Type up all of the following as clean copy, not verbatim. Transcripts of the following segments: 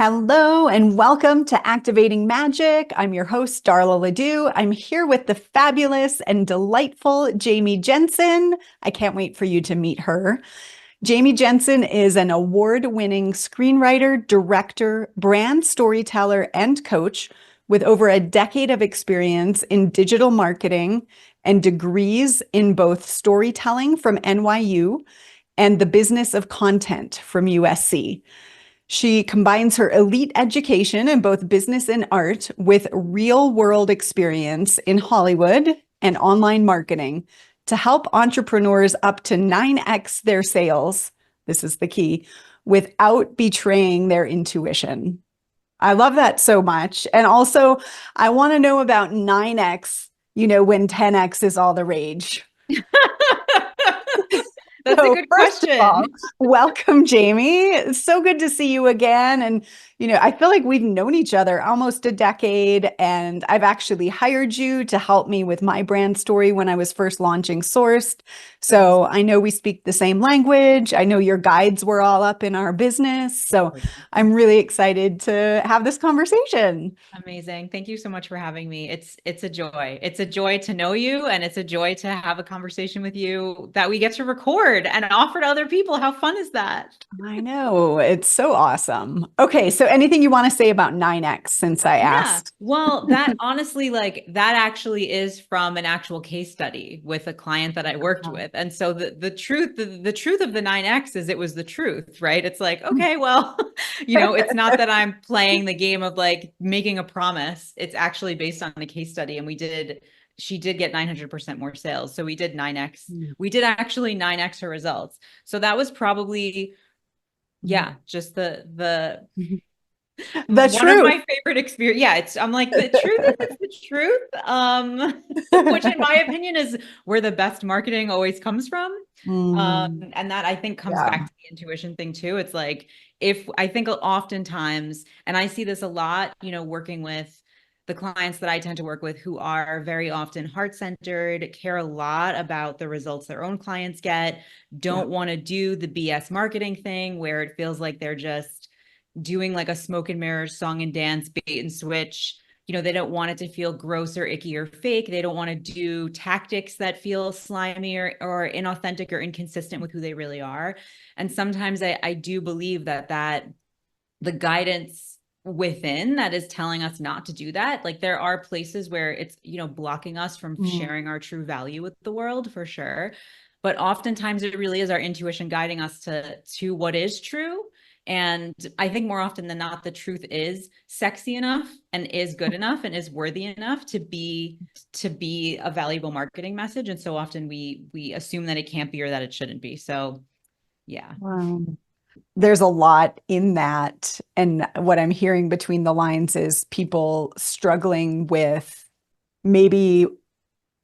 Hello and welcome to Activating Magic. I'm your host, Darla LeDoux. I'm here with the fabulous and delightful Jamie Jensen. I can't wait for you to meet her. Jamie Jensen is an award-winning screenwriter, director, brand storyteller, and coach with over a decade of experience in digital marketing and degrees in both storytelling from NYU and the business of content from USC. She combines her elite education in both business and art with real world experience in Hollywood and online marketing to help entrepreneurs up to 9x their sales. This is the key, without betraying their intuition. I love that so much. And also, I want to know about 9x, when 10x is all the rage. That's a So good first of all, question. welcome, Jamie. It's so good to see you again. And, I feel like we've known each other almost a decade, and I've actually hired you to help me with my brand story when I was first launching Sourced. So I know we speak the same language. I know your guides were all up in our business. So I'm really excited to have this conversation. Amazing. Thank you so much for having me. It's a joy. It's a joy to know you, and it's a joy to have a conversation with you that we get to record and offer to other people. How fun is that? I know. It's so awesome. Okay. So anything you want to say about 9X since I Yeah. asked? Well, that honestly, that actually is from an actual case study with a client that I worked with. And so the truth of the 9X is it was the truth, right? It's like, okay, well, it's not that I'm playing the game of like making a promise. It's actually based on a case study. And she did get 900% more sales. So we did 9X. We did actually 9X her results. So that was probably, yeah, just the The one of truth. my favorite experience. Yeah, I'm like, the truth is it's the truth. Which in my opinion is where the best marketing always comes from. Mm, And that I think comes yeah. back to the intuition thing too. It's like if I think oftentimes, and I see this a lot, working with the clients that I tend to work with who are very often heart-centered, care a lot about the results their own clients get, Yeah. don't want to do the BS marketing thing where it feels like they're just doing like a smoke and mirrors song and dance bait and switch. They don't want it to feel gross or icky or fake. They don't want to do tactics that feel slimy or inauthentic or inconsistent with who they really are. And sometimes I do believe that the guidance within that is telling us not to do that. Like there are places where it's, blocking us from Mm, sharing our true value with the world for sure. But oftentimes it really is our intuition guiding us to what is true. And I think more often than not, the truth is sexy enough and is good enough and is worthy enough to be a valuable marketing message. And so often we assume that it can't be or that it shouldn't be. So yeah. wow. There's a lot in that. And what I'm hearing between the lines is people struggling with maybe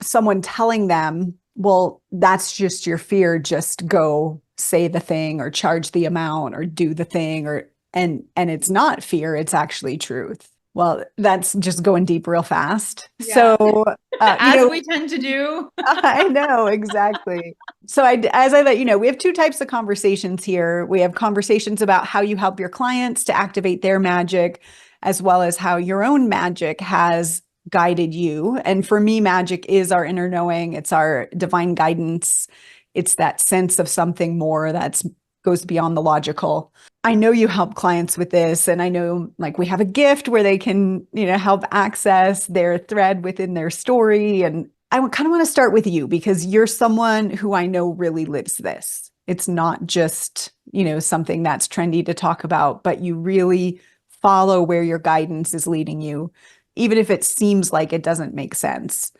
someone telling them, well, that's just your fear. Just go say the thing or charge the amount or do the thing and it's not fear, it's actually truth. Well, that's just going deep real fast. Yeah. So, As we tend to do. I know exactly. So as I let you know, we have two types of conversations here. We have conversations about how you help your clients to activate their magic, as well as how your own magic has guided you. And for me, magic is our inner knowing. It's our divine guidance. It's that sense of something more that goes beyond the logical. I know you help clients with this, and I know like we have a gift where they can, help access their thread within their story. And I kind of want to start with you because you're someone who I know really lives this. It's not just, something that's trendy to talk about, but you really follow where your guidance is leading you, even if it seems like it doesn't make sense.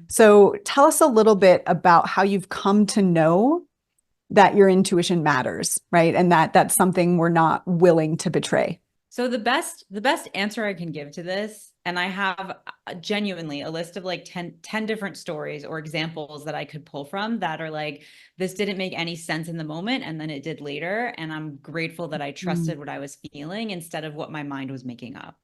So tell us a little bit about how you've come to know that your intuition matters, right? And that that's something we're not willing to betray. So the best answer I can give to this, and I have genuinely a list of like 10 different stories or examples that I could pull from that are like, this didn't make any sense in the moment, and then it did later. And I'm grateful that I Mm, trusted what I was feeling instead of what my mind was making up.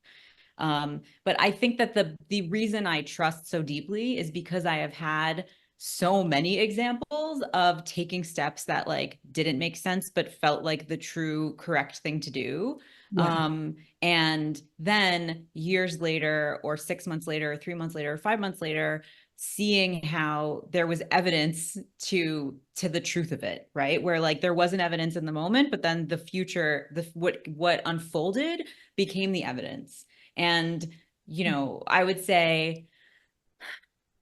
But I think that the reason I trust so deeply is because I have had so many examples of taking steps that like didn't make sense but felt like the true correct thing to do. Yeah. And then years later, or 6 months later, or 3 months later, or 5 months later, seeing how there was evidence to the truth of it, right? Where like there wasn't evidence in the moment, but then the future, what unfolded became the evidence. And I would say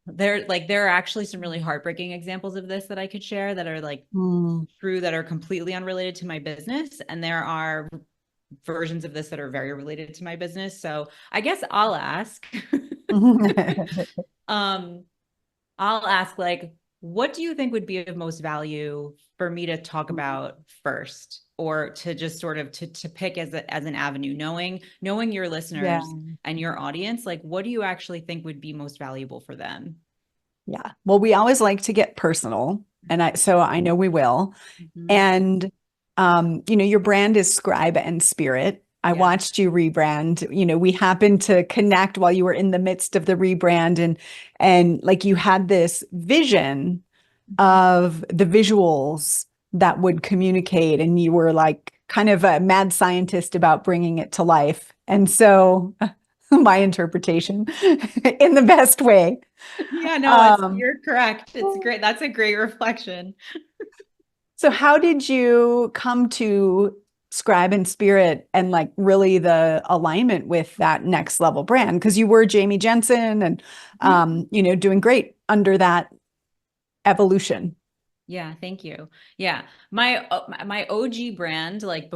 there are actually some really heartbreaking examples of this that I could share that are like Mm. true, that are completely unrelated to my business, and there are versions of this that are very related to my business. So I guess I'll ask um I'll ask, like, what do you think would be of most value for me to talk about first, or to just sort of to pick as an avenue, knowing your Yeah. listeners and your audience, like what do you actually think would be most valuable for them? Yeah. Well, we always like to get personal, and so I know we will. Mm-hmm. And your brand is Scribe and Spirit. I Yeah. watched you rebrand. We happened to connect while you were in the midst of the rebrand, and like you had this vision Mm-hmm. of the visuals that would communicate, and you were like kind of a mad scientist about bringing it to life. And so my interpretation in the best way. Yeah, no, Um, you're correct. It's great. That's a great reflection. So how did you come to Scribe and Spirit and like really the alignment with that next level brand? Because you were Jamie Jensen and Mhm. doing great under that evolution. Yeah, thank you. Yeah, my OG brand, like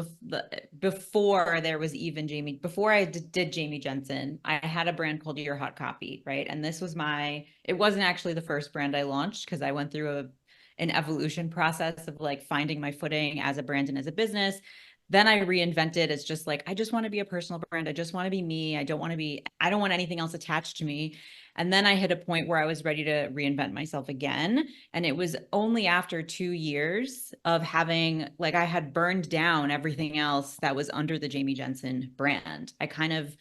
before there was even Jamie, before I did Jamie Jensen, I had a brand called Your Hot Copy, right? And this was it wasn't actually the first brand I launched, because I went through an evolution process of like finding my footing as a brand and as a business. Then I reinvented as just like, I just want to be a personal brand. I just want to be me. I don't want anything else attached to me. And then I hit a point where I was ready to reinvent myself again. And it was only after 2 years of having, like, I had burned down everything else that was under the Jamie Jensen brand. I kind of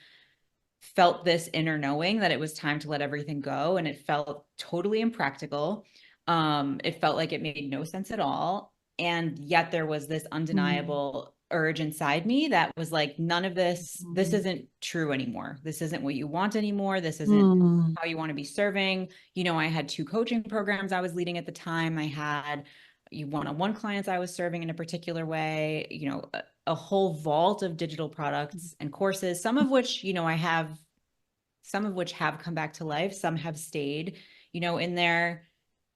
felt this inner knowing that it was time to let everything go. And it felt totally impractical. It felt like it made no sense at all. And yet there was this Mm. undeniable urge inside me that was like, none of this Mm. isn't true anymore. This isn't what you want anymore. This isn't Mm. how you want to be serving. I had 2 coaching programs I was leading at the time. I had one-on-one clients I was serving in a particular way, a whole vault of digital products and courses, some of which have come back to life, some have stayed, in their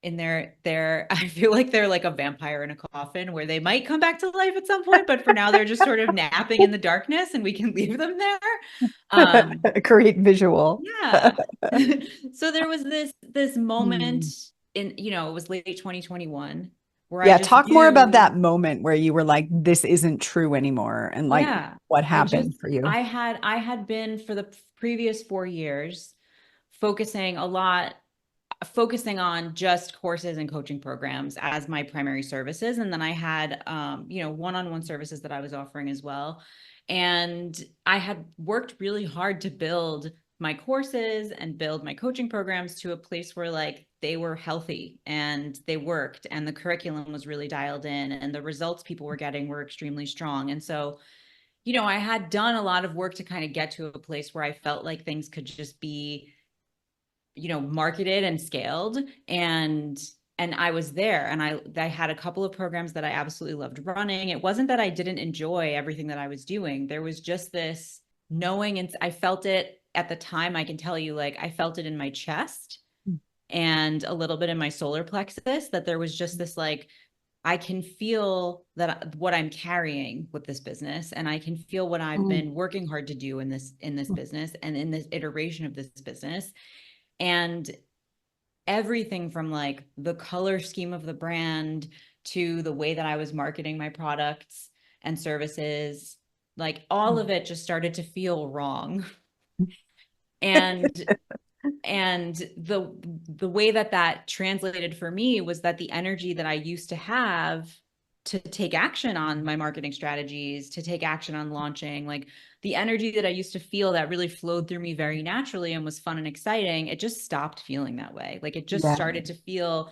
I feel like they're like a vampire in a coffin, where they might come back to life at some point, but for now they're just sort of napping in the darkness and we can leave them there. Um, Great visual. yeah. So there was this moment Hmm. it was late 2021 where I Yeah, just talk more about knew. that moment where you were like, this isn't true anymore, and like Yeah. what I just happened for you. I had been for the previous 4 years focusing a lot focusing on just courses and coaching programs as my primary services. And then I had, one-on-one services that I was offering as well. And I had worked really hard to build my courses and build my coaching programs to a place where like they were healthy and they worked and the curriculum was really dialed in and the results people were getting were extremely strong. And so, I had done a lot of work to kind of get to a place where I felt like things could just be marketed and scaled. And I was there, and I had a couple of programs that I absolutely loved running. It wasn't that I didn't enjoy everything that I was doing. There was just this knowing, and I felt it at the time. I can tell you, like, I felt it in my chest and a little bit in my solar plexus, that there was just this like, I can feel that what I'm carrying with this business, and I can feel what I've Mm. been working hard to do in this business and in this iteration of this business. And everything from like the color scheme of the brand to the way that I was marketing my products and services, like all of it just started to feel wrong. And and the way that translated for me was that the energy that I used to have to take action on my marketing strategies, to take action on launching, like the energy that I used to feel that really flowed through me very naturally and was fun and exciting, it just stopped feeling that way. Like it just Yeah. started to feel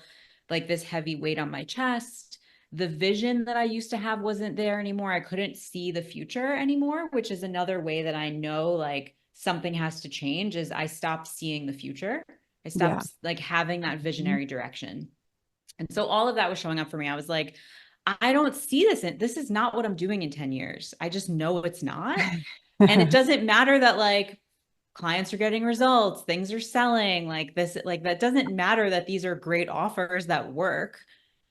like this heavy weight on my chest. The vision that I used to have wasn't there anymore. I couldn't see the future anymore, which is another way that I know like something has to change is I stopped seeing the future. I Yeah. stopped like having that Mhm. visionary direction. And so all of that was showing up for me. I was like, I don't see this. This is not what I'm doing in 10 years. I just know it's not. And it doesn't matter that like clients are getting results, things are selling, like this, like that doesn't matter that these are great offers that work.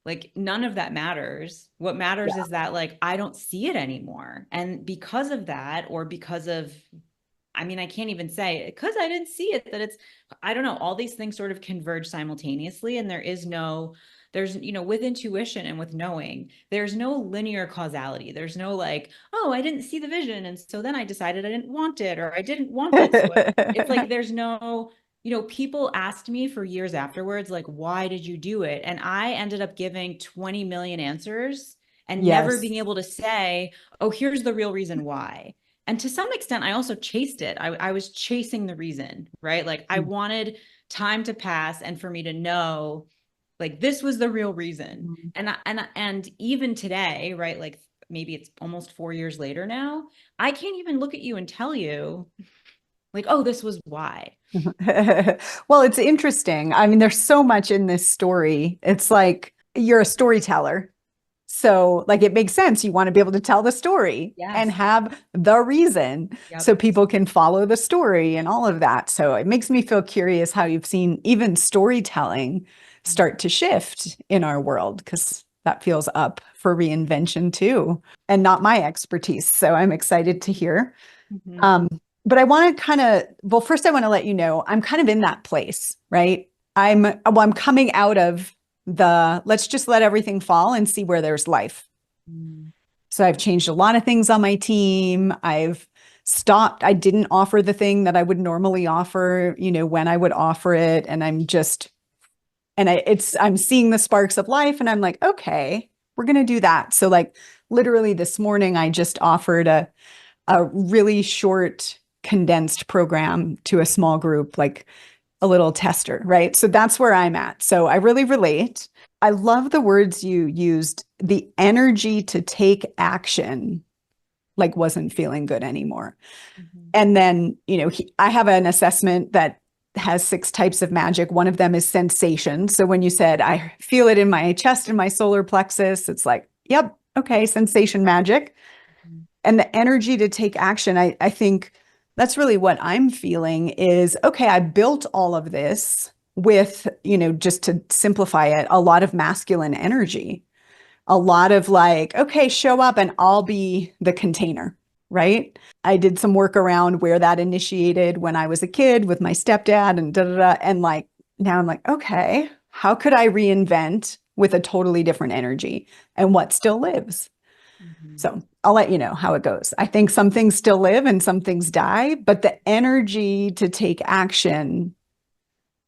Like none of that matters. What matters Yeah. is that like I don't see it anymore. And because of that, or because of, I mean, I can't even say because I didn't see it that it's, I don't know, all these things sort of converge simultaneously. And there is no, there's, you know, with intuition and with knowing, there's no linear causality. There's no like, oh, I didn't see the vision. And so then I decided I didn't want it or I didn't want it. So it's like, there's no, you know, people asked me for years afterwards, like, why did you do it? And I ended up giving 20 million answers and never Yes. being able to say, oh, here's the real reason why. And to some extent, I also chased it. I was chasing the reason, right? Like I wanted time to pass and for me to know like this was the real reason. Mhm. And even today, right? Like maybe it's almost 4 years later now, I can't even look at you and tell you like, oh, this was why. Well, it's interesting. I mean, there's so much in this story. It's like you're a storyteller. So, like, it makes sense. You want to be able to tell the story and Yes. have the reason so Yep. people can follow the story and all of that. So, it makes me feel curious how you've seen even storytelling start to shift in our world because that feels up for reinvention too, and not my expertise. So, I'm excited to hear. Mhm. Um, but I want to kind of, well, first I want to let you know I'm kind of in that place, right? I'm coming out of the let's just let everything fall and see where there's life. Mhm. So I've changed a lot of things on my team. I've stopped, I didn't offer the thing that I would normally offer, you know, when I would offer it. And I'm just, and I'm seeing the sparks of life and I'm like, okay, we're going to do that. So like literally this morning, I just offered a really short, condensed program to a small group, like a little tester, right? So that's where I'm at. So I really relate. I love the words you used. The energy to take action, like, wasn't feeling good anymore. Mhm. And then, you know, I have an assessment that has 6 types of magic. One of them is sensation. So when you said, I feel it in my chest and my solar plexus, it's like, yep, okay, sensation magic Mhm. and the energy to take action. I think that's really what I'm feeling is okay, I built all of this with, you know, just to simplify it, a lot of masculine energy, a lot of like, okay, show up and I'll be the container, right? I did some work around where that initiated when I was a kid with my stepdad and da da da. And like, now I'm like, okay, how could I reinvent with a totally different energy and what still lives? Mhm. So I'll let you know how it goes. I think some things still live and some things die, but the energy to take action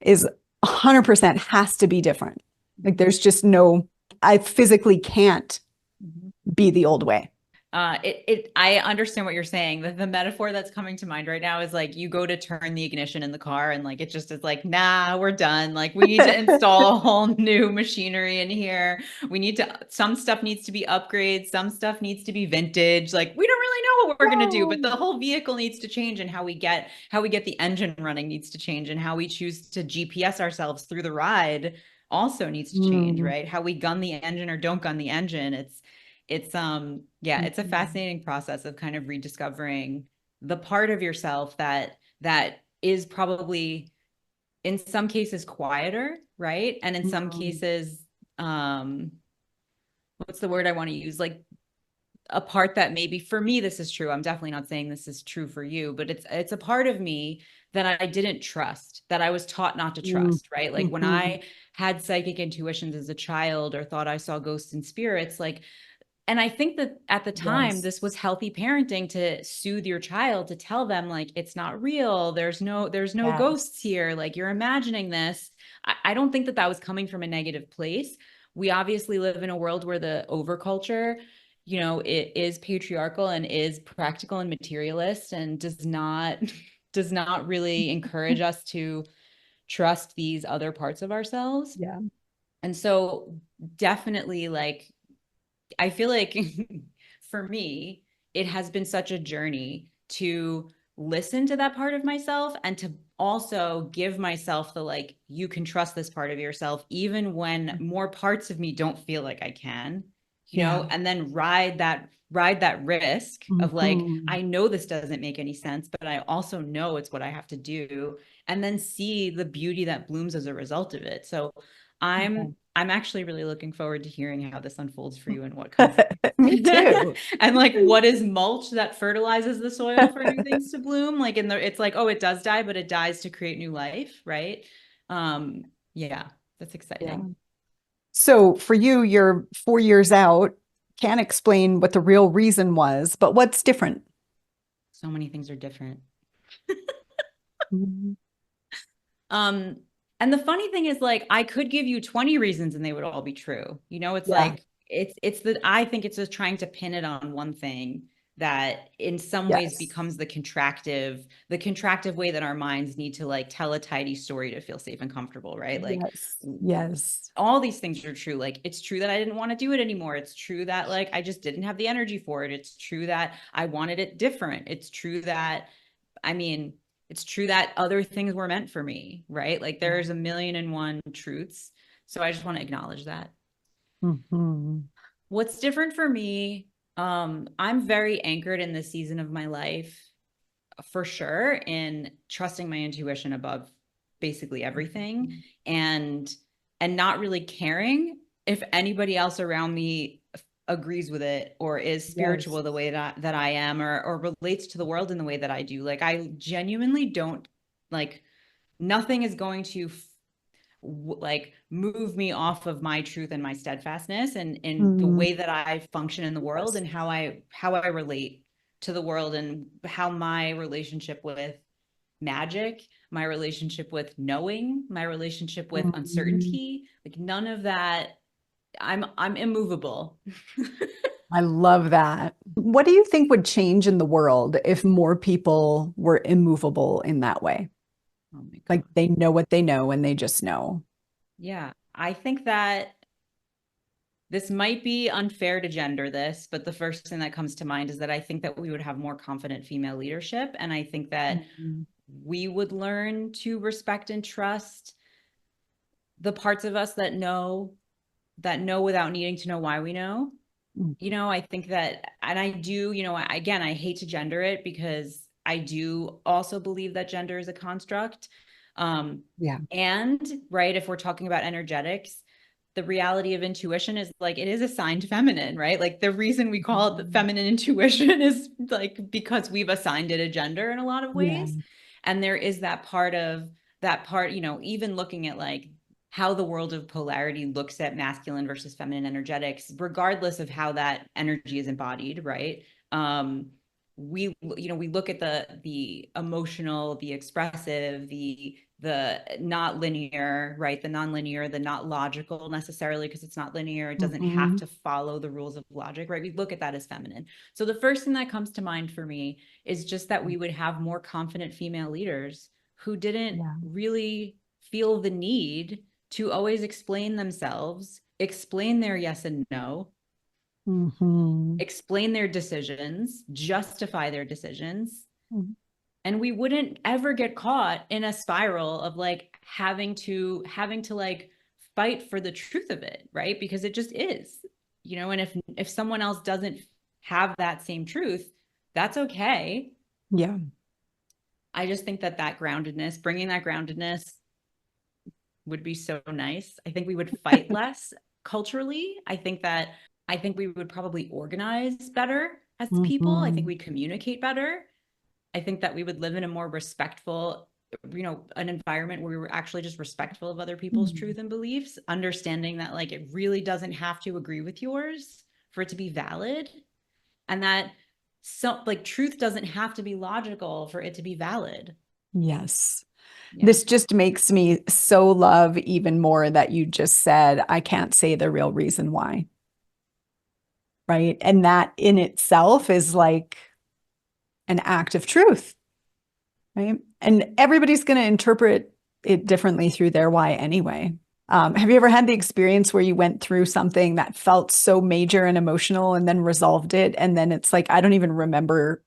is 100% has to be different. Like there's just no, I physically can't Mhm. be the old way. I understand what you're saying. The metaphor that's coming to mind right now is like you go to turn the ignition in the car and like it just is like, nah, we're done. Like we need to install a whole new machinery in here. We need to, some stuff needs to be upgrades, some stuff needs to be vintage. Like we don't really know what we're gonna do, but Whoa. the whole vehicle needs to change and how we get the engine running needs to change and how we choose to GPS ourselves through the ride also needs to change, Mm. right? How we gun the engine or don't gun the engine. Yeah, it's a Mhm. fascinating process of kind of rediscovering the part of yourself that is probably in some cases quieter, right? And in some Mm. cases um what's the word I want to use? Like a part that maybe for me this is true. I'm definitely not saying this is true for you, but it's a part of me that I didn't trust, that I was taught not to Mm. trust, right? Like when Mhm. I had psychic intuitions as a child or thought I saw ghosts and spirits, like and I think that at the time, Yes. this was healthy parenting to soothe your child, to tell them like it's not real. There's no Yes. ghosts here. Like you're imagining this. I don't think that that was coming from a negative place. We obviously live in a world where the overculture, you know, it is patriarchal and is practical and materialist and does not does not really encourage us to trust these other parts of ourselves. Yeah. And so definitely like I feel like for me, it has been such a journey to listen to that part of myself and to also give myself the like, you can trust this part of yourself, even when more parts of me don't feel like I can, Yeah. and then ride that risk of like, Mhm. I know this doesn't make any sense, but I also know it's what I have to do, and then see the beauty that blooms as a result of it. So I'm actually really looking forward to hearing how this unfolds for you and what comes Me too. and like what is mulch that fertilizes the soil for new things to bloom. Like it's like, oh, it does die, but it dies to create new life, right? Yeah, that's Yeah. exciting. So for you, you're 4 years out, can't explain what the real reason was, but what's different? So many things are different. Mhm. Um, and the funny thing is, like, I could give you 20 reasons and they would all be true. It's Yeah. like it's the I think it's just trying to pin it on one thing that in some ways Yes. becomes the contractive way that our minds need to like tell a tidy story to feel safe and comfortable, right? Like Yes. Yes. all these things are true. Like it's true that I didn't want to do it anymore. It's true that like I just didn't have the energy for it. It's true that I wanted it different. It's true that I mean, it's true that other things were meant for me, right? Like Yeah. there's a million and one truths. So I just want to acknowledge that. Mhm. What's different for me, I'm very anchored in this season of my life for sure in trusting my intuition above basically everything, Mhm. and not really caring if anybody else around me agrees with it or is Yes. spiritual the way that I am, or relates to the world in the way that I do. Like I genuinely don't like nothing is going to like move me off of my truth and my steadfastness and in the Mm, way that I function in the world yes. and how I relate to the world and how my relationship with magic, my relationship with knowing, my relationship with Mhm. uncertainty, like none of that. I'm immovable. I love that. What do you think would change in the world if more people were immovable in that way? Oh my Like God. they know what they know and they just know. Yeah. I think that this might be unfair to gender this, but the first thing that comes to mind is that I think that we would have more confident female leadership. And I think that Mhm. we would learn to respect and trust the parts of us that know without needing to know why we know. Mhm. I think that, and I do, again, I hate to gender it because I do also believe that gender is a construct. Um, Yeah. and right, if we're talking about energetics, the reality of intuition is like it is assigned feminine, right? Like the reason we call it the Mhm. feminine intuition is like because we've assigned it a gender in a lot of Yeah. ways. And there is that part, even looking at like how the world of polarity looks at masculine versus feminine energetics, regardless of how that energy is embodied, right? We look at the emotional, the expressive, the not linear, right? The non-linear, the not logical necessarily, because it's not linear. It doesn't have Mhm. to follow the rules of logic, right? We look at that as feminine. So the first thing that comes to mind for me is just that we would have more confident female leaders who didn't Yeah. really feel the need to always explain themselves, explain their yes and no, Mhm. explain their decisions, justify their decisions. Mhm. And we wouldn't ever get caught in a spiral of like having to like fight for the truth of it, right? Because it just is. And if someone else doesn't have that same truth, that's okay. Yeah. I just think that groundedness, bringing that groundedness would be so nice. I think we would fight less culturally. I think we would probably organize better as people. I think Mhm. we communicate better. I think that we would live in a more respectful, an environment where we were actually just respectful of other people's Mhm. truth and beliefs, understanding that like it really doesn't have to agree with yours for it to be valid, and that like truth doesn't have to be logical for it to be valid. Yes. Yeah. This just makes me so love even more that you just said, I can't say the real reason why, right? And that in itself is like an act of truth, right? And everybody's going to interpret it differently through their why anyway. Have you ever had the experience where you went through something that felt so major and emotional and then resolved it? And then it's like, I don't even remember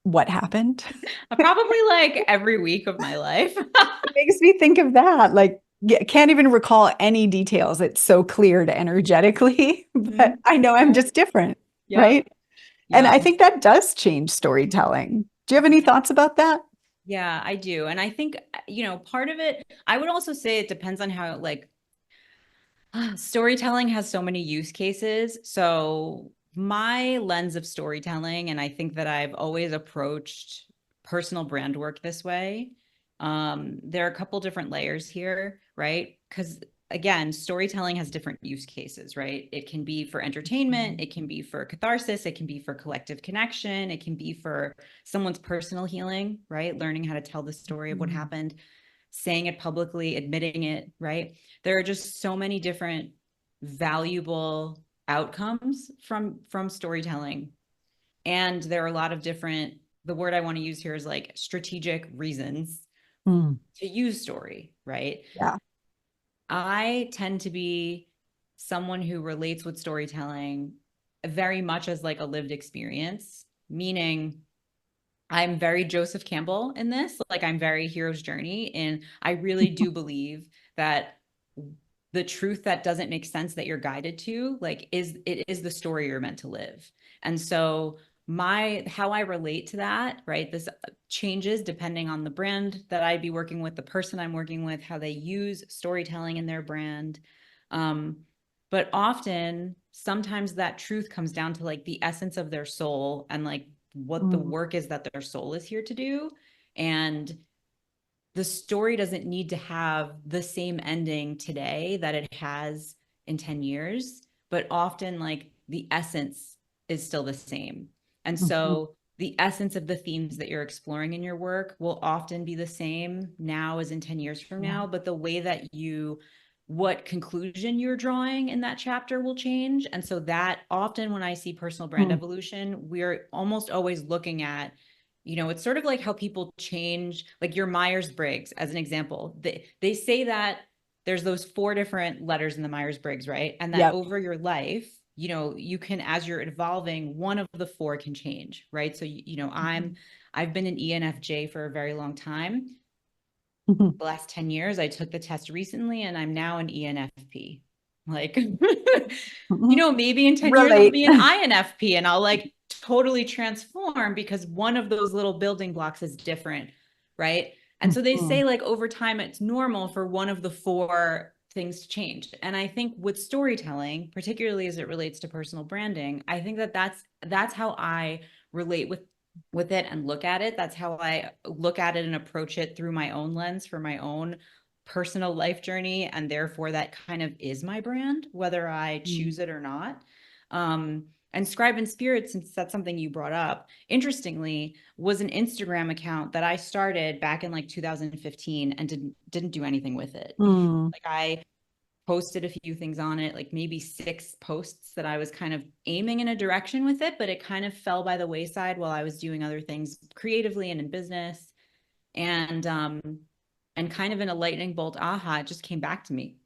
what happened. Probably like every week of my life. It makes me think of that. Like, can't even recall any details. It's so cleared energetically, but Mhm. I know I'm Yep. just different, Yep. right? And Yep. I think that does change storytelling. Do you have any thoughts about that? Yeah, I do. And I think, part of it, I would also say it depends on how, like, storytelling has so many use cases. So, my lens of storytelling, and I think that I've always approached personal brand work this way. There are a couple different layers here, right? Because again, storytelling has different use cases, right? It can be for entertainment, it can be for catharsis, it can be for collective connection, it can be for someone's personal healing, right? Learning how to tell the story of what Mm. happened, saying it publicly, admitting it, right? There are just so many different valuable outcomes from storytelling. And there are a lot of different, the word I want to use here is like strategic reasons Mm. to use story, right? Yeah. I tend to be someone who relates with storytelling very much as like a lived experience, meaning I'm very Joseph Campbell in this. Like I'm very hero's journey. And I really do believe that the truth that doesn't make sense that you're guided to, like it is the story you're meant to live. And so my how I relate to that, right? This changes depending on the brand that I'd be working with, the person I'm working with, how they use storytelling in their brand. Um, but often, sometimes that truth comes down to like the essence of their soul and like what the Mm. work is that their soul is here to do. And the story doesn't need to have the same ending today that it has in 10 years, but often like the essence is still the same. And Mhm. so the essence of the themes that you're exploring in your work will often be the same now as in 10 years from Yeah. now, but the way that what conclusion you're drawing in that chapter will change. And so that often when I see personal brand Mm. evolution, we're almost always looking at, it's sort of like how people change, like your Myers-Briggs, as an example. They say that there's those four different letters in the Myers-Briggs, right? And that Yep. over your life, you can, as you're evolving, one of the four can change, right? So, I've been an ENFJ for a very long time. Mhm. The last 10 years, I took the test recently and I'm now an ENFP. Like, Mhm. maybe in 10 years I'll Relate. be an INFP and I'll like totally transform because one of those little building blocks is different, right? And so they Mhm. say like over time it's normal for one of the four things to change. And I think with storytelling, particularly as it relates to personal branding, I think that that's how I relate with it and look at it. That's how I look at it and approach it through my own lens for my own personal life journey. And therefore, that kind of is my brand, whether I Mm. choose it or not. And Scribe and Spirit, since that's something you brought up, interestingly, was an Instagram account that I started back in like 2015 and didn't do anything with it. Mm. Like I posted a few things on it, like maybe 6 posts that I was kind of aiming in a direction with it, but it kind of fell by the wayside while I was doing other things creatively and in business. And kind of in a lightning bolt aha, it just came back to me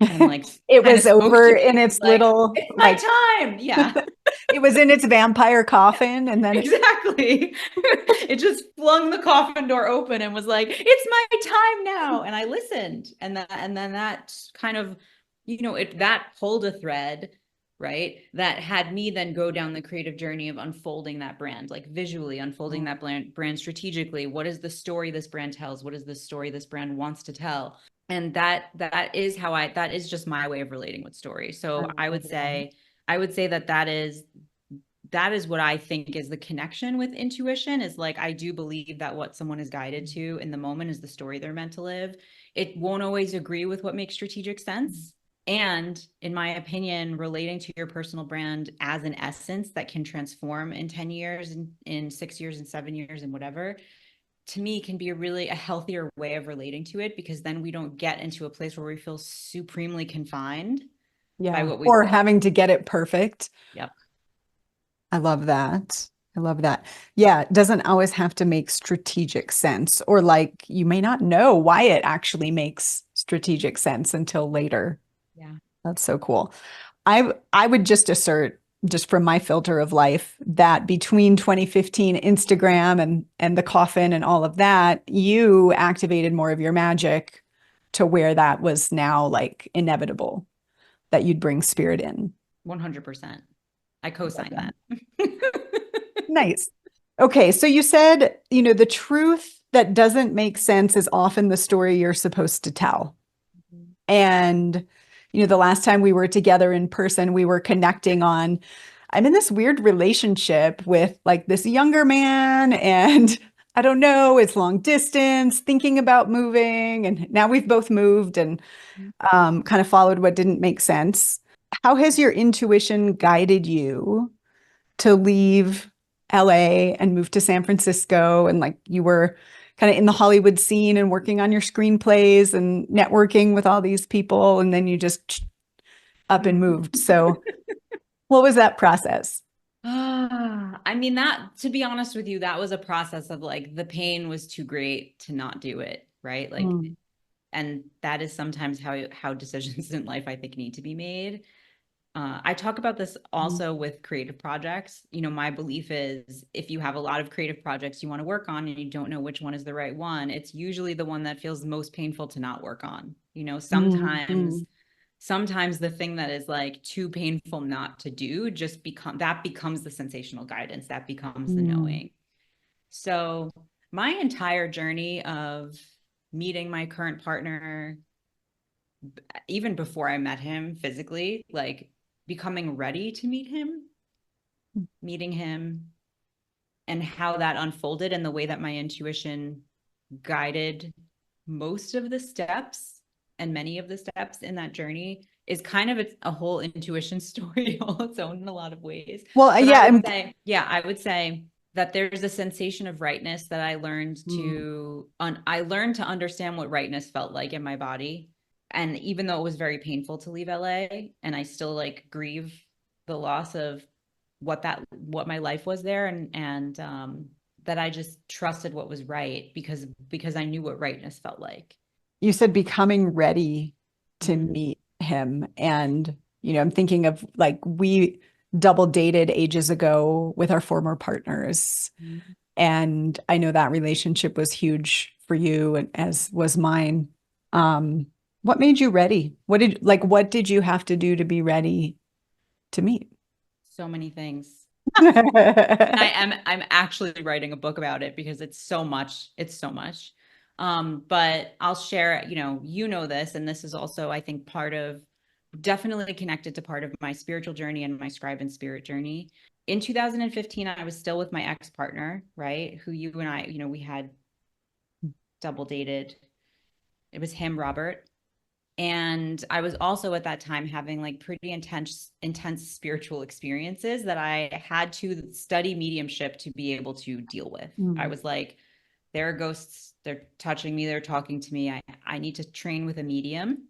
and like It kind of was spoke over to in me. its Like, little, it's like, my time. Yeah. it was in its vampire coffin, and then it, Exactly. It just flung the coffin door open and was like, "It's my time now." And I listened, and then that kind of, that pulled a thread, right? That had me then go down the creative journey of unfolding that brand, like visually unfolding that brand strategically. What is the story this brand tells? What is the story this brand wants to tell? And that is just my way of relating with story. I So love that. I would say that is what I think is the connection with intuition is like, I do believe that what someone is guided to in the moment is the story they're meant to live. It won't always agree with what makes strategic sense. And in my opinion, relating to your personal brand as an essence that can transform in 10 years, in 6 years, and 7 years, and whatever, to me can be a healthier way of relating to it because then we don't get into a place where we feel supremely confined by Yeah. what we've Or built. having to get it perfect. Yep. I love that. I love that. Yeah, it doesn't always have to make strategic sense, or like you may not know why it actually makes strategic sense until later. Yeah. That's so cool. I would just assert, just from my filter of life, that between 2015 Instagram and the coffin and all of that, you activated more of your magic to where that was now like inevitable that you'd bring spirit in. 100%. I co-sign Okay. that. Nice. Okay, so you said, the truth that doesn't make sense is often the story you're supposed to tell. And, the last time we were together in person, we were connecting on, I'm in this weird relationship with like this younger man, and I don't know, it's long distance, thinking about moving. And now we've both moved and kind of followed what didn't make sense. How has your intuition guided you to leave LA and move to San Francisco? And like you were kind of in the Hollywood scene and working on your screenplays and networking with all these people, and then you just up and moved. So, what was that process? I mean, that, to be honest with you, that was a process of like the pain was too great to not do it, right? Like, Mm, and that is sometimes how decisions in life I think need to be made. I talk about this mm, also with creative projects. My belief is if you have a lot of creative projects you want to work on and you don't know which one is the right one, it's usually the one that feels most painful to not work on. mm, Sometimes the thing that is like too painful not to do becomes the sensational guidance, that becomes the mm, knowing. So my entire journey of meeting my current partner, even before I met him physically, like becoming ready to meet him, meeting him, and how that unfolded and the way that my intuition guided most of the steps and many of the steps in that journey is kind of a whole intuition story all its own in a lot of ways. Well, But yeah, I would say that there's a sensation of rightness that mm, I learned to understand what rightness felt like in my body. And even though it was very painful to leave LA and I still like grieve the loss of what my life was there, and that I just trusted what was right because I knew what rightness felt like. you said becoming ready to Mm-hmm. meet him. And, I'm thinking of like we double dated ages ago with our former partners. And I know that relationship was huge for you, and as was mine. Um, what made you ready? What did you have to do to be ready to meet? So many things. And I'm actually writing a book about it because it's so much. It's so much. But I'll share, this, and this is also, I think, definitely connected to part of my spiritual journey and my scribe and spirit journey. In 2015, I was still with my ex-partner, right? Who you and I, we had double dated. It was him, Robert. And I was also at that time having like pretty intense spiritual experiences that I had to study mediumship to be able to deal with. I Mm, was like, there are ghosts, they're touching me, they're talking to me. I need to train with a medium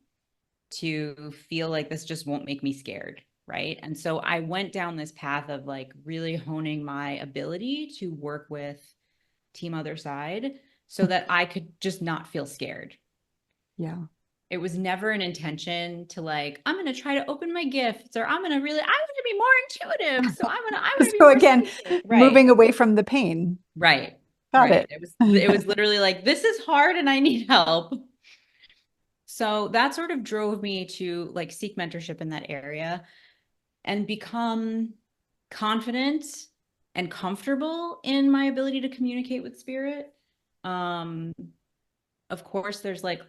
to feel like this just won't make me scared. Right. And so I went down this path of like really honing my ability to work with Team Other Side so that I could just not feel scared. yeah. It was never an intention to like, I'm going to try to open my gifts, or I want to be more intuitive. So I want to be So more again, psychic. Right. moving away from the pain. Right. Got Right. it. It was literally like, this is hard and I need help. So that sort of drove me to like seek mentorship in that area and become confident and comfortable in my ability to communicate with spirit. Um, of course, there's like,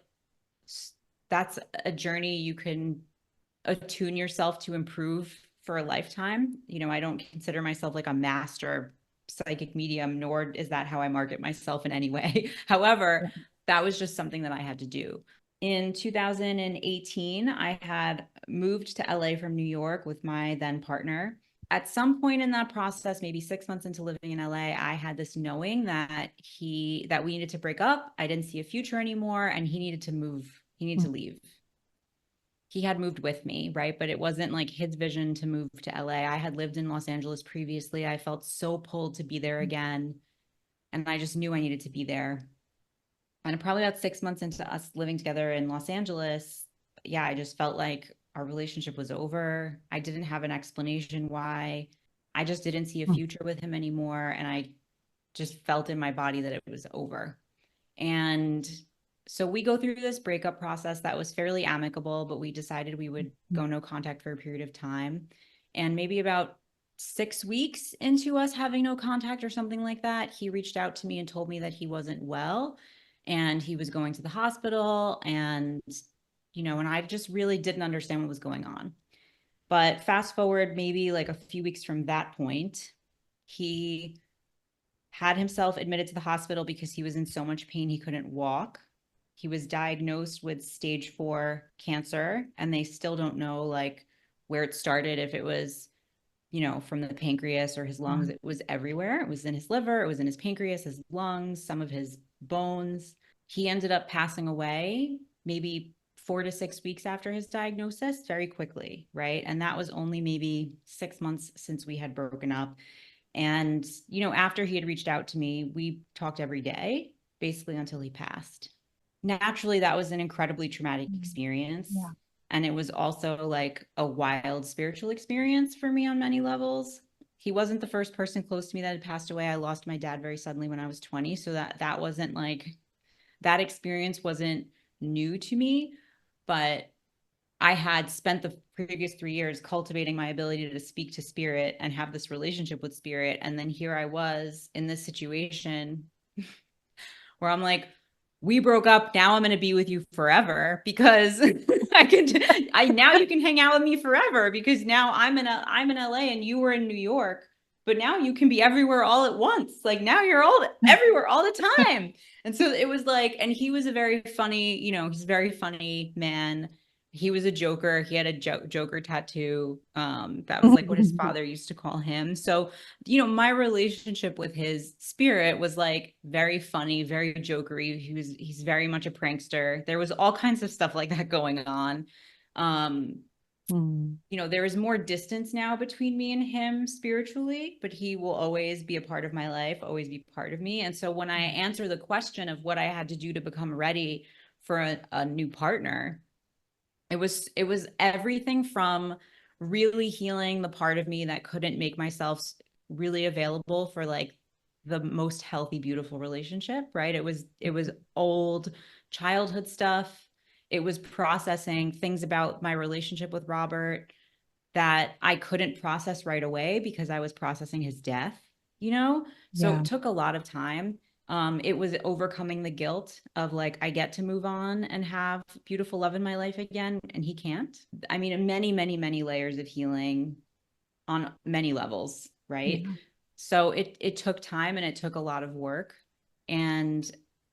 that's a journey you can attune yourself to improve for a lifetime. I don't consider myself like a master psychic medium, nor is that how I market myself in any way. However, that was just something that I had to do. In 2018, I had moved to LA from New York with my then partner. At some point in that process, maybe 6 months into living in LA, I had this knowing that we needed to break up. I didn't see a future anymore, and he needed to move. He needed to leave. He had moved with me, right? But it wasn't like his vision to move to LA. I had lived in Los Angeles previously. I felt so pulled to be there again. And I just knew I needed to be there. And probably about 6 months into us living together in Los Angeles, yeah, I just felt like our relationship was over. I didn't have an explanation why. I just didn't see a future with him anymore. And I just felt in my body that it was over. And so we go through this breakup process that was fairly amicable, but we decided we would go no contact for a period of time. And maybe about 6 weeks into us having no contact or something like that, he reached out to me and told me that he wasn't well and he was going to the hospital. And, and I just really didn't understand what was going on. But fast forward maybe like a few weeks from that point, he had himself admitted to the hospital because he was in so much pain he couldn't walk. He was diagnosed with stage 4 cancer, and they still don't know like where it started, if it was, from the pancreas or his lungs. It was everywhere. It was in his liver, it was in his pancreas, his lungs, some of his bones. He ended up passing away maybe 4 to 6 weeks after his diagnosis, very quickly, right? And that was only maybe 6 months since we had broken up. And, after he had reached out to me, we talked every day, basically until he passed. Naturally, that was an incredibly traumatic experience. Yeah. And it was also like a wild spiritual experience for me on many levels. He wasn't the first person close to me that had passed away. I lost my dad very suddenly when I was 20. So that wasn't like, that experience wasn't new to me, but I had spent the previous 3 years cultivating my ability to speak to spirit and have this relationship with spirit. And then here I was in this situation where I'm like, we broke up. Now I'm going to be with you forever because now you can hang out with me forever because now I'm in LA and you were in New York, but now you can be everywhere all at once. Like now you're all everywhere all the time. And so it was like, and he was a very funny, he's a very funny man. He was a joker. He had a joker tattoo. That was like what his father used to call him. So, my relationship with his spirit was like very funny, very jokery. He's very much a prankster. There was all kinds of stuff like that going on. There is more distance now between me and him spiritually, but he will always be a part of my life, always be part of me. And so when I answer the question of what I had to do to become ready for a new partner, it was everything from really healing the part of me that couldn't make myself really available for like the most healthy, beautiful relationship, right? It was old childhood stuff. It was processing things about my relationship with Robert that I couldn't process right away because I was processing his death, So Yeah. it took a lot of time. It was overcoming the guilt of like, I get to move on and have beautiful love in my life again, and he can't. I mean, many, many, many layers of healing on many levels, right? Yeah. So it took time and it took a lot of work. And,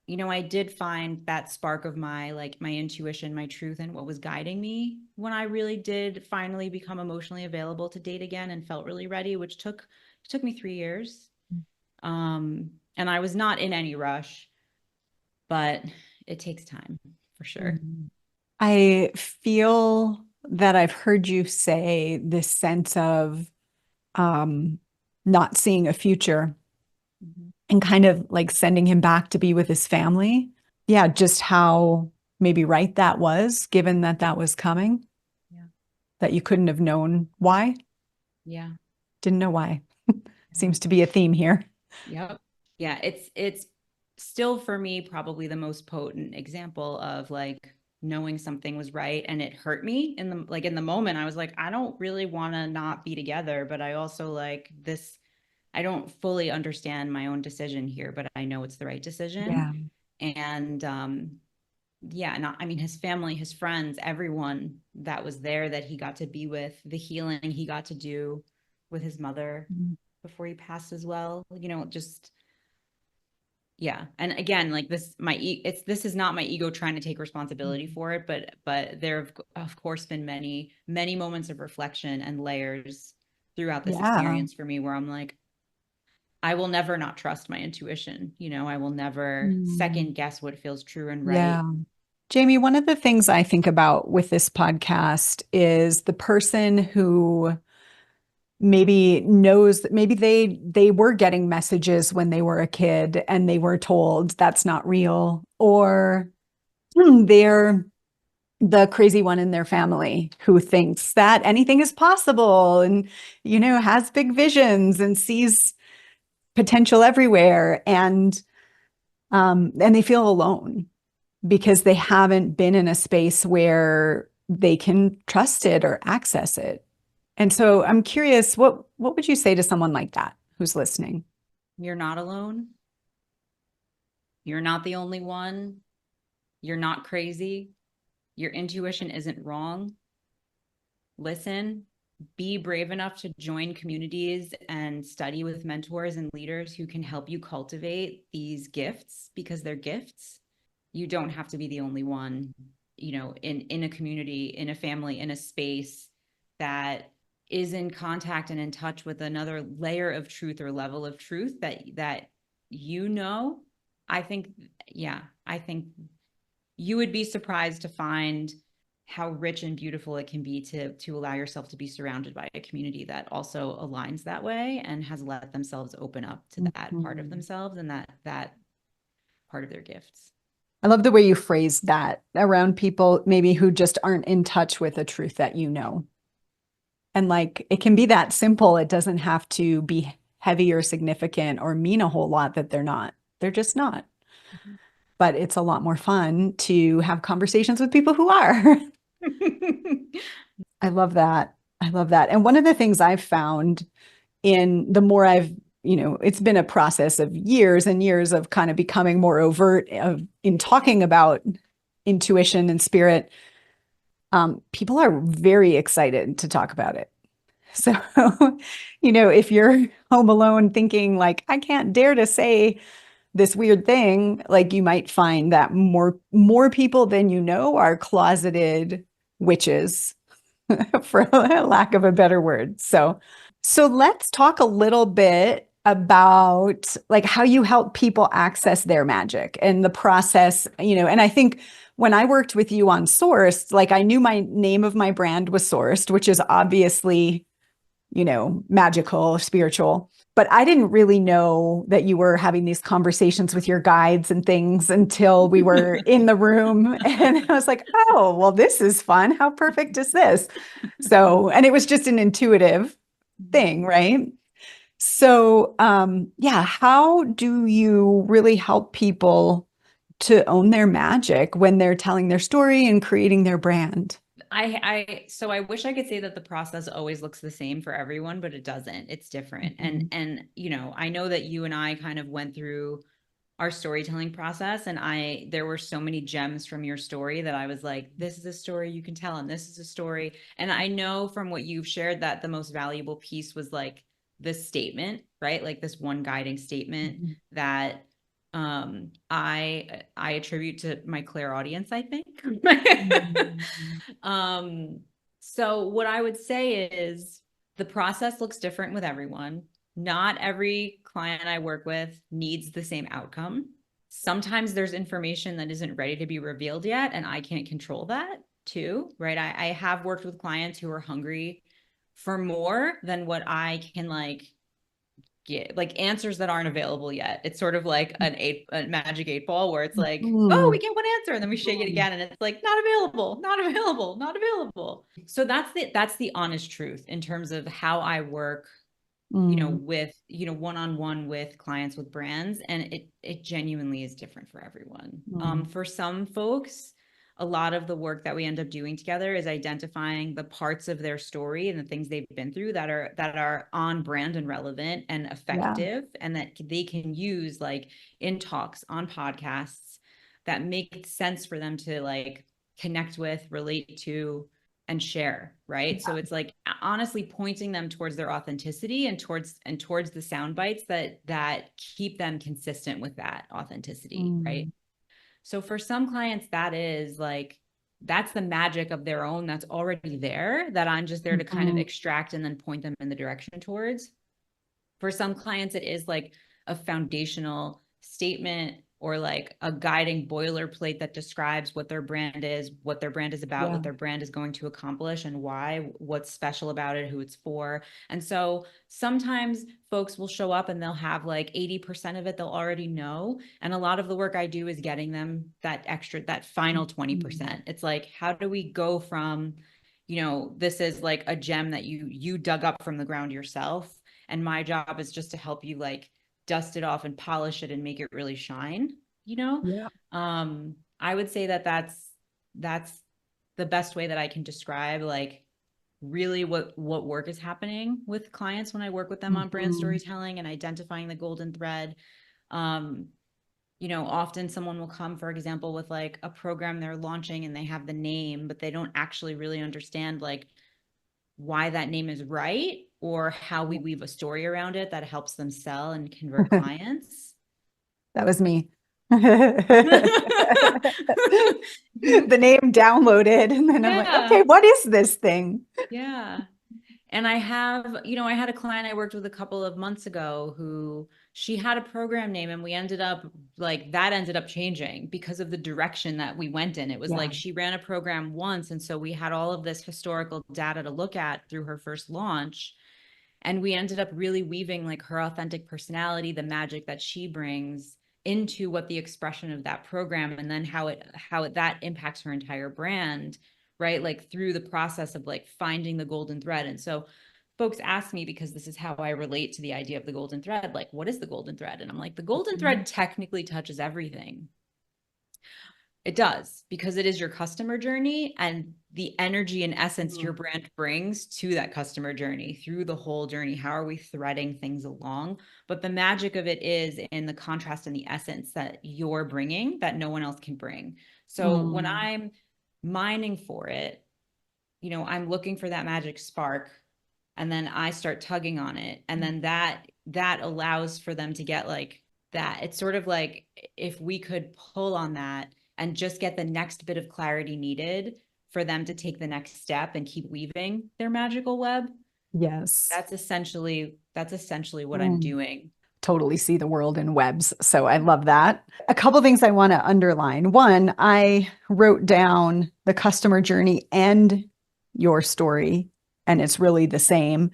I did find that spark of my intuition, my truth, and what was guiding me when I really did finally become emotionally available to date again and felt really ready, which took me 3 years. And I was not in any rush, but it takes time for sure. I feel that I've heard you say this sense of um, not seeing a future Mhm. and kind of like sending him back to be with his family. Yeah, just how maybe right that was, given that that was coming, Yeah. that you couldn't have known why, Yeah. didn't know why. Seems to be a theme here. Yep. Yeah, it's still for me probably the most potent example of like knowing something was right and it hurt me in the moment. I was like, I don't really want to not be together, but I also like this. I don't fully understand my own decision here, but I know it's the right decision. Yeah. And yeah, not I mean his family, his friends, everyone that was there that he got to be with, the healing he got to do with his mother before he passed as well. Just yeah. And again, like this is not my ego trying to take responsibility for it, but there have of course been many, many moments of reflection and layers throughout this Yeah. experience for me where I'm like, I will never not trust my intuition. I will never Mm. second guess what feels true and Yeah. right. Jamie, one of the things I think about with this podcast is the person who maybe knows that maybe they were getting messages when they were a kid and they were told that's not real, or they're the crazy one in their family who thinks that anything is possible and, has big visions and sees potential everywhere. And they feel alone because they haven't been in a space where they can trust it or access it. And so I'm curious, what would you say to someone like that who's listening? You're not alone. You're not the only one. You're not crazy. Your intuition isn't wrong. Listen, be brave enough to join communities and study with mentors and leaders who can help you cultivate these gifts because they're gifts. You don't have to be the only one, in a community, in a family, in a space that is in contact and in touch with another layer of truth or level of truth that I think, yeah, I think you would be surprised to find how rich and beautiful it can be to allow yourself to be surrounded by a community that also aligns that way and has let themselves open up to that part of Mhm. themselves and that part of their gifts. I love the way you phrased that around people maybe who just aren't in touch with a truth that you know. And like it can be that simple. It doesn't have to be heavy or significant or mean a whole lot that they're not. They're just not. But it's a lot more fun to have conversations with people who are. I love that. I love that. And one of the things I've found in the more it's been a process of years and years of kind of becoming more overt in talking about intuition and spirit. People are very excited to talk about it. So, if you're home alone thinking like, I can't dare to say this weird thing, like you might find that more people than you know are closeted witches, for lack of a better word. So let's talk a little bit about like how you help people access their magic and the process, and I think when I worked with you on Sourced, like I knew my name of my brand was Sourced, which is obviously, magical, spiritual. But I didn't really know that you were having these conversations with your guides and things until we were in the room. And I was like, oh, well, this is fun. How perfect is this? So, and it was just an intuitive thing, right? So, yeah, how do you really help people to own their magic when they're telling their story and creating their brand? So I wish I could say that the process always looks the same for everyone, but it doesn't. It's different. Mhm. And I know that you and I kind of went through our storytelling process, and there were so many gems from your story that I was like, this is a story you can tell and this is a story. And I know from what you've shared that the most valuable piece was like this statement, right? Like this one guiding statement Mhm. that I attribute to my clairaudience, I think. Mhm. um so what I would say is the process looks different with everyone. Not every client I work with needs the same outcome. Sometimes there's information that isn't ready to be revealed yet, and I can't control that too, right? I have worked with clients who are hungry for more than what I can get, like answers that aren't available yet. It's sort of like a magic 8 ball where it's like, oh, we Mhm. get one answer, and then we shake it again, and it's like not available, not available, not available. So that's the honest truth in terms of how I work, Mhm. with, one-on-one with clients with brands. And it genuinely is different for everyone. Mhm. For some folks, a lot of the work that we end up doing together is identifying the parts of their story and the things they've been through that are on brand and relevant and Yeah. effective, and that they can use like in talks, on podcasts, that make sense for them to like connect with, relate to, and share, right? So it's like honestly pointing them towards their authenticity and towards the sound bites that keep them consistent with that authenticity, right? Mhm. So for some clients, that's the magic of their own that's already there, that I'm just there to kind of Mhm. extract and then point them in the direction towards. For some clients, it is like a foundational statement or like a guiding boilerplate that describes what their brand is about, Yeah. what their brand is going to accomplish and why, what's special about it, who it's for. And so sometimes folks will show up and they'll have like 80% of it they'll already know. And a lot of the work I do is getting them that final 20%. It's like, how do we go from, this is like a gem that you dug up from the ground yourself. And my job is just to help you like dust it off and polish it and make it really shine, you know? Yeah. I would say that that's the best way that I can describe like really what work is happening with clients when I work with them on brand Mhm. storytelling and identifying the golden thread. Um, often someone will come, for example, with like a program they're launching and they have the name, but they don't actually really understand like why that name is right or how we weave a story around it that helps them sell and convert clients. That was me. The name downloaded, and then I'm like, okay, Yeah. what is this thing? Yeah. And I had a client I worked with a couple of months ago who she had a program name and we ended up like that ended up changing because of the direction that we went in. It was Yeah. like she ran a program once. And so we had all of this historical data to look at through her first launch. And we ended up really weaving like her authentic personality, the magic that she brings into what the expression of that program and then that impacts her entire brand, right? Like through the process of like finding the golden thread. And so folks ask me, because this is how I relate to the idea of the golden thread, like what is the golden thread? And I'm like, the golden thread technically touches everything. It does, because it is your customer journey and the energy and essence your Mhm. brand brings to that customer journey through the whole journey. How are we threading things along? But the magic of it is in the contrast and the essence that you're bringing that no one else can bring. So when Mm. I'm mining for it, I'm looking for that magic spark and then I start tugging on it. And then that allows for them to get like that. It's sort of like if we could pull on that and just get the next bit of clarity needed for them to take the next step and keep weaving their magical web. Yes. That's essentially what I'm Mm. doing. Totally see the world in webs. So I love that. A couple things I want to underline. One, I wrote down the customer journey and your story, and it's really the same.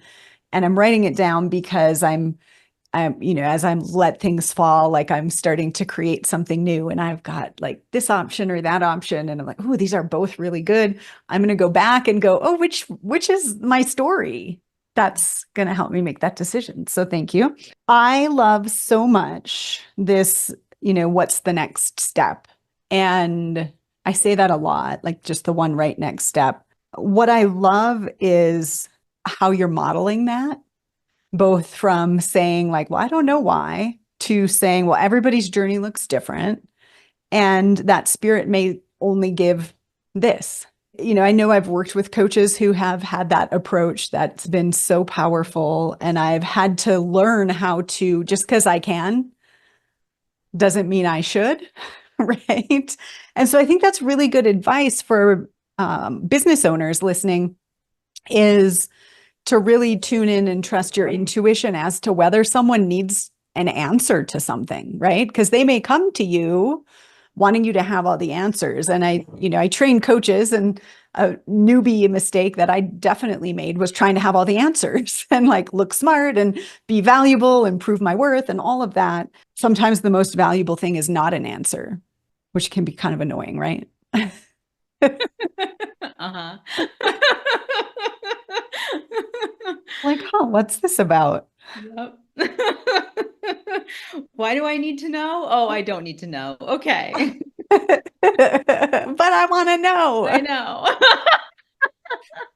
And I'm writing it down because as I'm let things fall, like I'm starting to create something new and I've got like this option or that option. And I'm like, oh, these are both really good. I'm going to go back and go, oh, which is my story? That's going to help me make that decision. So thank you. I love so much this, what's the next step? And I say that a lot, like just the one right next step. What I love is how you're modeling that both from saying like, well, I don't know why, to saying, well, everybody's journey looks different and that spirit may only give this. I know I've worked with coaches who have had that approach that's been so powerful, and I've had to learn how to, just because I can doesn't mean I should, right? And so I think that's really good advice for business owners listening, is to really tune in and trust your intuition as to whether someone needs an answer to something, right? Because they may come to you wanting you to have all the answers. And I train coaches, and a newbie mistake that I definitely made was trying to have all the answers and like look smart and be valuable and prove my worth and all of that. Sometimes the most valuable thing is not an answer, which can be kind of annoying, right? Uh-huh. Like, huh, what's this about? Yep. Why do I need to know? Oh, I don't need to know. Okay. But I want to know. I know.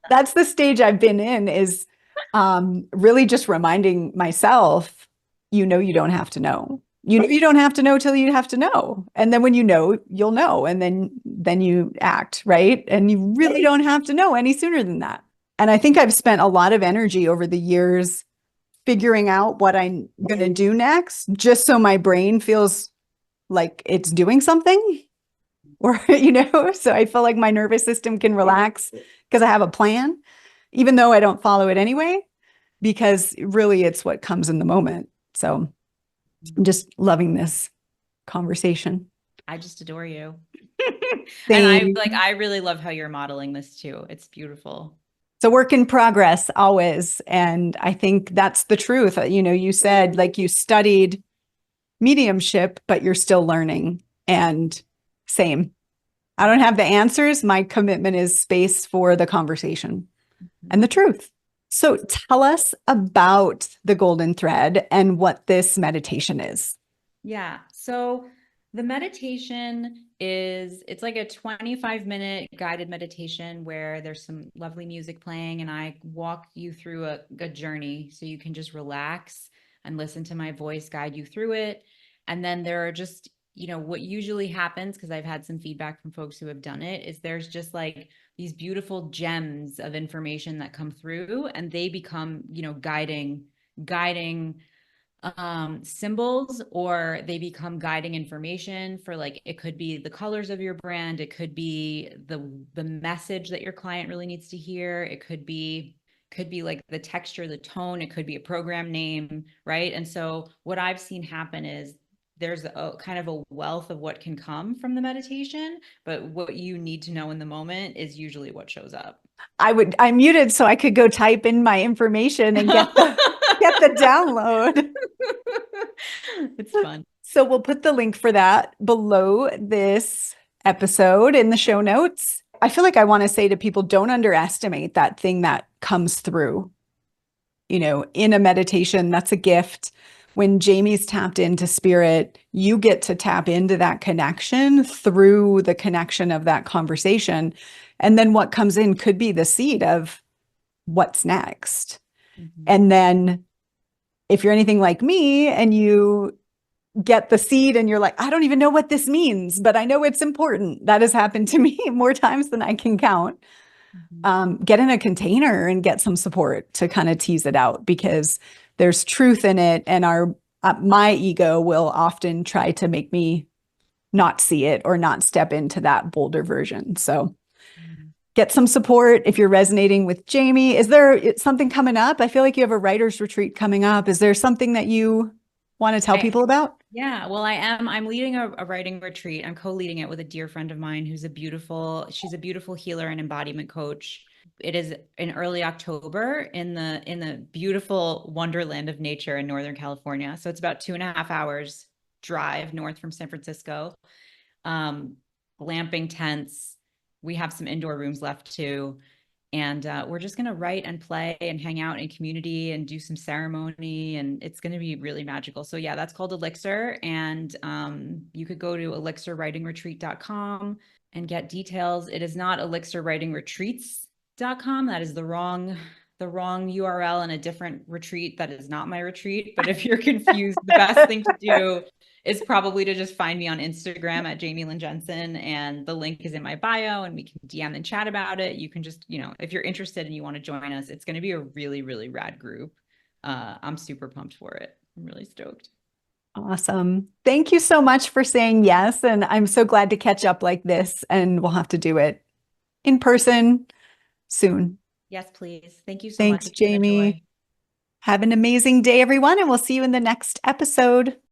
That's the stage I've been in, is really just reminding myself, you don't have to know. You don't have to know till you have to know. And then when you know, you'll know. And then you act, right? And you really don't have to know any sooner than that. And I think I've spent a lot of energy over the years figuring out what I'm going to do next, just so my brain feels like it's doing something, or so I feel like my nervous system can relax because I have a plan, even though I don't follow it anyway, because really it's what comes in the moment. So I'm just loving this. conversation. I just adore you. And Same. I really love how you're modeling this too. It's beautiful. It's a work in progress always. And I think that's the truth. You know, you said like you studied mediumship, but you're still learning. And same. I don't have the answers. My commitment is space for the conversation and the truth. So tell us about the golden thread and what this meditation is. Yeah. So the meditation is, it's like a 25-minute guided meditation where there's some lovely music playing and I walk you through a journey so you can just relax and listen to my voice guide you through it. And then there are just, what usually happens, because I've had some feedback from folks who have done it, is there's just like these beautiful gems of information that come through and they become, guiding symbols, or they become guiding information for, like, it could be the colors of your brand, it could be the message that your client really needs to hear, it could be like the texture, the tone, it could be a program name, right? And so what I've seen happen is there's a kind of a wealth of what can come from the meditation, but what you need to know in the moment is usually what shows up. I muted so I could go type in my information and get the download. It's fun. So we'll put the link for that below this episode in the show notes. I feel like I want to say to people, don't underestimate that thing that comes through, in a meditation. That's a gift. When Jamie's tapped into spirit, you get to tap into that connection through the connection of that conversation. And then what comes in could be the seed of what's next. Mm-hmm. And then if you're anything like me and you get the seed and you're like, I don't even know what this means, but I know it's important. That has happened to me more times than I can count. Get in a container and get some support to kind of tease it out, because there's truth in it. And my ego will often try to make me not see it or not step into that bolder version. So get some support if you're resonating with Jamie. Is there something coming up? I feel like you have a writer's retreat coming up. Is there something that you want to tell people about? Yeah, well, I'm leading a writing retreat. I'm co-leading it with a dear friend of mine she's a beautiful healer and embodiment coach. It is in early October in the beautiful wonderland of nature in Northern California. So it's about 2.5 hours drive north from San Francisco. Glamping tents. We have some indoor rooms left too. And we're just going to write and play and hang out in community and do some ceremony. And it's going to be really magical. So yeah, that's called Elixir. And you could go to elixirwritingretreat.com and get details. It is not elixirwritingretreats.com. That is the wrong URL and a different retreat. That is not my retreat. But if you're confused, the best thing to do is probably to just find me on Instagram at Jamie Jensen, and the link is in my bio, and we can DM and chat about it. You can just, if you're interested and you want to join us, it's going to be a really, really rad group. I'm super pumped for it. I'm really stoked. Awesome. Thank you so much for saying yes. And I'm so glad to catch up like this, and we'll have to do it in person soon. Yes, please. Thank you so much. Thanks, It's been a joy. Jamie. Have an amazing day, everyone, and we'll see you in the next episode.